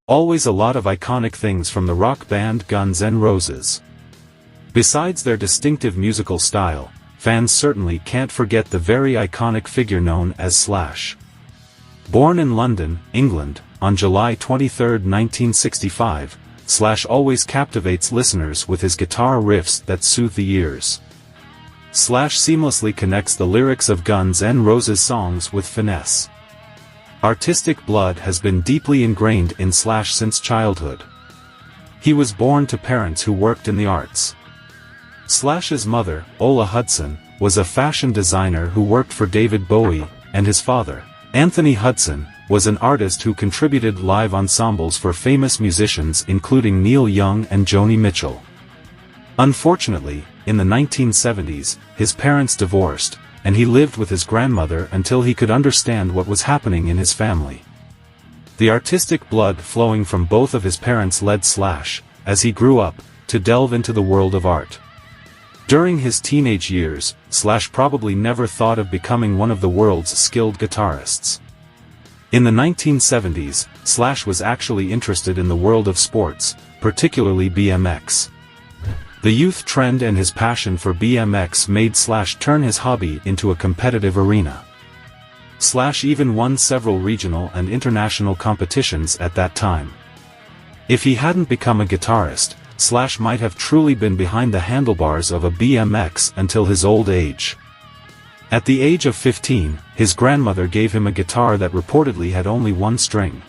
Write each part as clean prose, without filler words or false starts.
Always a lot of iconic things from the rock band Guns N' Roses. Besides their distinctive musical style, fans certainly can't forget the very iconic figure known as Slash. Born in London, England, on July 23, 1965, Slash always captivates listeners with his guitar riffs that soothe the ears. Slash seamlessly connects the lyrics of Guns N' Roses songs with finesse. Artistic blood has been deeply ingrained in Slash since childhood. He was born to parents who worked in the arts. Slash's mother, Ola Hudson, was a fashion designer who worked for David Bowie, and his father, Anthony Hudson, was an artist who contributed live ensembles for famous musicians including Neil Young and Joni Mitchell. Unfortunately, in the 1970s, his parents divorced, and he lived with his grandmother until he could understand what was happening in his family. The artistic blood flowing from both of his parents led Slash, as he grew up, to delve into the world of art. During his teenage years, Slash probably never thought of becoming one of the world's skilled guitarists. In the 1970s, Slash was actually interested in the world of sports, particularly BMX. The youth trend and his passion for BMX made Slash turn his hobby into a competitive arena. Slash even won several regional and international competitions at that time. If he hadn't become a guitarist, Slash might have truly been behind the handlebars of a BMX until his old age. At the age of 15, his grandmother gave him a guitar that reportedly had only one string.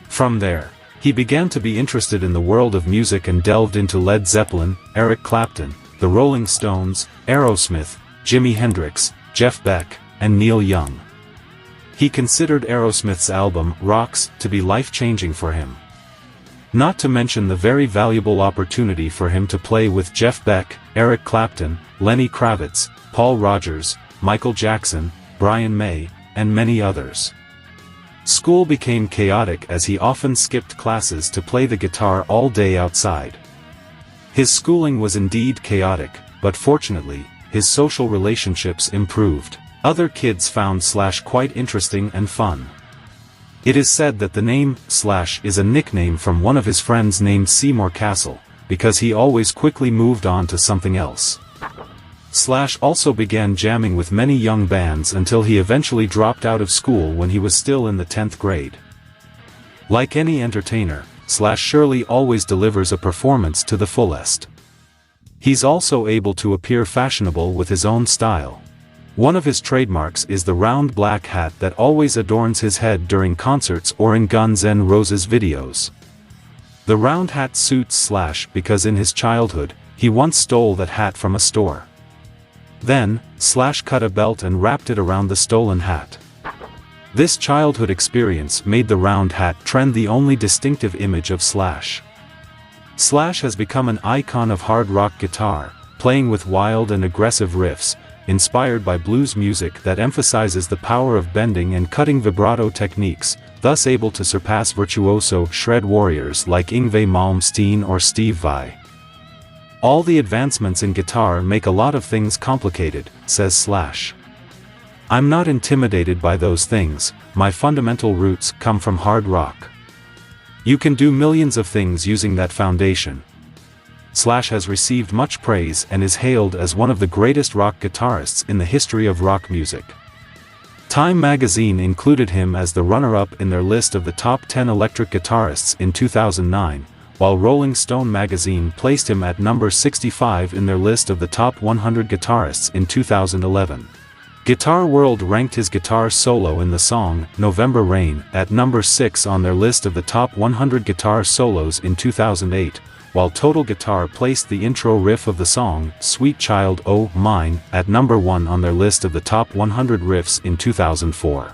From there, he began to be interested in the world of music and delved into Led Zeppelin, Eric Clapton, the Rolling Stones, Aerosmith, Jimi Hendrix, Jeff Beck, and Neil Young. He considered Aerosmith's album, Rocks, to be life-changing for him. Not to mention the very valuable opportunity for him to play with Jeff Beck, Eric Clapton, Lenny Kravitz, Paul Rogers, Michael Jackson, Brian May, and many others. School became chaotic as he often skipped classes to play the guitar all day outside. His schooling was indeed chaotic, but fortunately, his social relationships improved. Other kids found Slash quite interesting and fun. It is said that the name, Slash, is a nickname from one of his friends named Seymour Castle, because he always quickly moved on to something else. Slash also began jamming with many young bands until he eventually dropped out of school when he was still in the 10th grade. Like any entertainer, Slash surely always delivers a performance to the fullest. He's also able to appear fashionable with his own style. One of his trademarks is the round black hat that always adorns his head during concerts or in Guns N' Roses videos. The round hat suits Slash because in his childhood, he once stole that hat from a store. Then, Slash cut a belt and wrapped it around the stolen hat. This childhood experience made the round hat trend, the only distinctive image of Slash. Slash has become an icon of hard rock guitar, playing with wild and aggressive riffs, inspired by blues music that emphasizes the power of bending and cutting vibrato techniques, thus able to surpass virtuoso shred warriors like Yngwie Malmsteen or Steve Vai. All the advancements in guitar make a lot of things complicated, says Slash. I'm not intimidated by those things, my fundamental roots come from hard rock. You can do millions of things using that foundation. Slash has received much praise and is hailed as one of the greatest rock guitarists in the history of rock music. Time magazine included him as the runner-up in their list of the top 10 electric guitarists in 2009, while Rolling Stone magazine placed him at number 65 in their list of the top 100 guitarists in 2011. Guitar World ranked his guitar solo in the song, November Rain, at number 6 on their list of the top 100 guitar solos in 2008, while Total Guitar placed the intro riff of the song, Sweet Child O' Mine, at number 1 on their list of the top 100 riffs in 2004.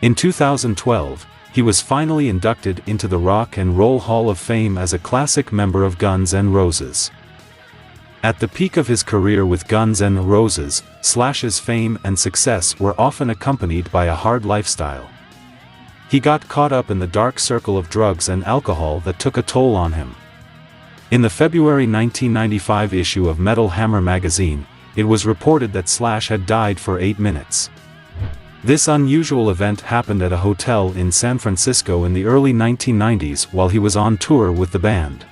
In 2012, he was finally inducted into the Rock and Roll Hall of Fame as a classic member of Guns N' Roses. At the peak of his career with Guns N' Roses, Slash's fame and success were often accompanied by a hard lifestyle. He got caught up in the dark circle of drugs and alcohol that took a toll on him. In the February 1995 issue of Metal Hammer magazine, it was reported that Slash had died for 8 minutes. This unusual event happened at a hotel in San Francisco in the early 1990s while he was on tour with the band.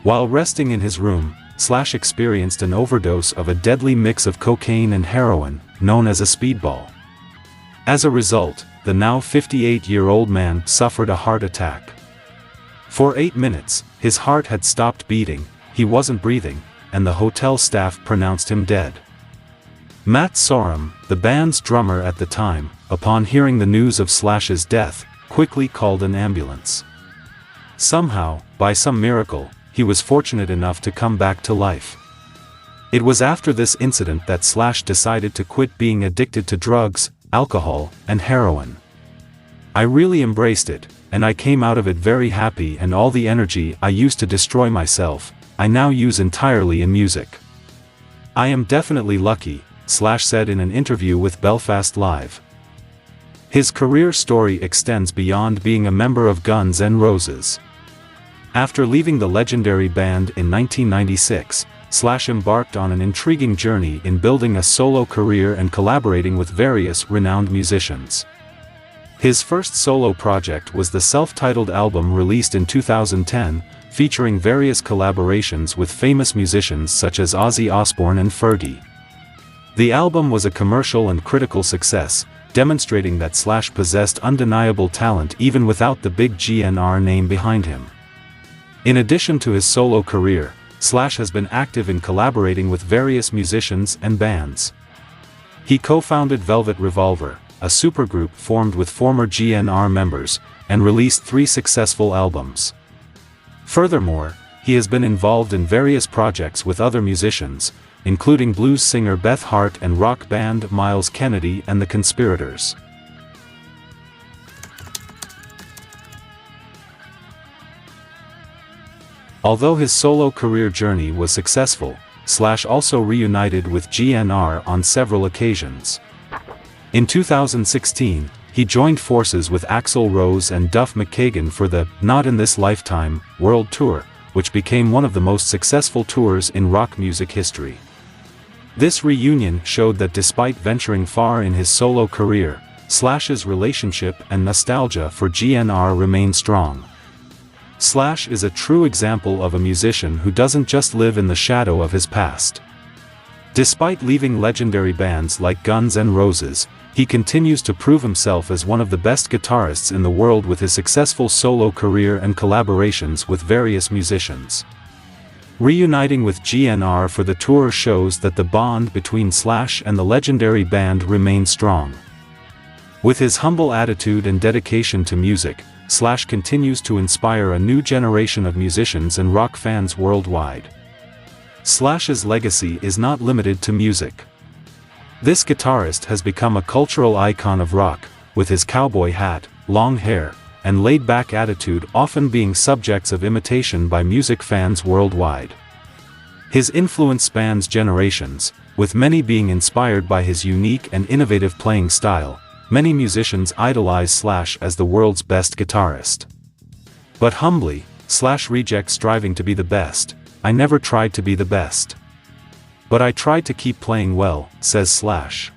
While resting in his room, Slash experienced an overdose of a deadly mix of cocaine and heroin, known as a speedball. As a result, the now 58-year-old man suffered a heart attack. For 8 minutes, his heart had stopped beating, he wasn't breathing, and the hotel staff pronounced him dead. Matt Sorum, the band's drummer at the time, upon hearing the news of Slash's death, quickly called an ambulance. Somehow, by some miracle, he was fortunate enough to come back to life. It was after this incident that Slash decided to quit being addicted to drugs, alcohol, and heroin. "I really embraced it, and I came out of it very happy, and all the energy I used to destroy myself, I now use entirely in music. I am definitely lucky," Slash said in an interview with Belfast Live. His career story extends beyond being a member of Guns N' Roses. After leaving the legendary band in 1996, Slash embarked on an intriguing journey in building a solo career and collaborating with various renowned musicians. His first solo project was the self-titled album released in 2010, featuring various collaborations with famous musicians such as Ozzy Osbourne and Fergie. The album was a commercial and critical success, demonstrating that Slash possessed undeniable talent even without the big GNR name behind him. In addition to his solo career, Slash has been active in collaborating with various musicians and bands. He co-founded Velvet Revolver, a supergroup formed with former GNR members, and released 3 successful albums. Furthermore, he has been involved in various projects with other musicians, including blues singer Beth Hart and rock band Miles Kennedy and the Conspirators. Although his solo career journey was successful, Slash also reunited with GNR on several occasions. In 2016, he joined forces with Axl Rose and Duff McKagan for the Not in This Lifetime World Tour, which became one of the most successful tours in rock music history. This reunion showed that despite venturing far in his solo career, Slash's relationship and nostalgia for GNR remain strong. Slash is a true example of a musician who doesn't just live in the shadow of his past. Despite leaving legendary bands like Guns N' Roses, he continues to prove himself as one of the best guitarists in the world with his successful solo career and collaborations with various musicians. Reuniting with GNR for the tour shows that the bond between Slash and the legendary band remains strong. With his humble attitude and dedication to music, Slash continues to inspire a new generation of musicians and rock fans worldwide. Slash's legacy is not limited to music. This guitarist has become a cultural icon of rock, with his cowboy hat, long hair, and laid-back attitude often being subjects of imitation by music fans worldwide. His influence spans generations, with many being inspired by his unique and innovative playing style. Many musicians idolize Slash as the world's best guitarist. But humbly, Slash rejects striving to be the best. "I never tried to be the best. But I tried to keep playing well," says Slash.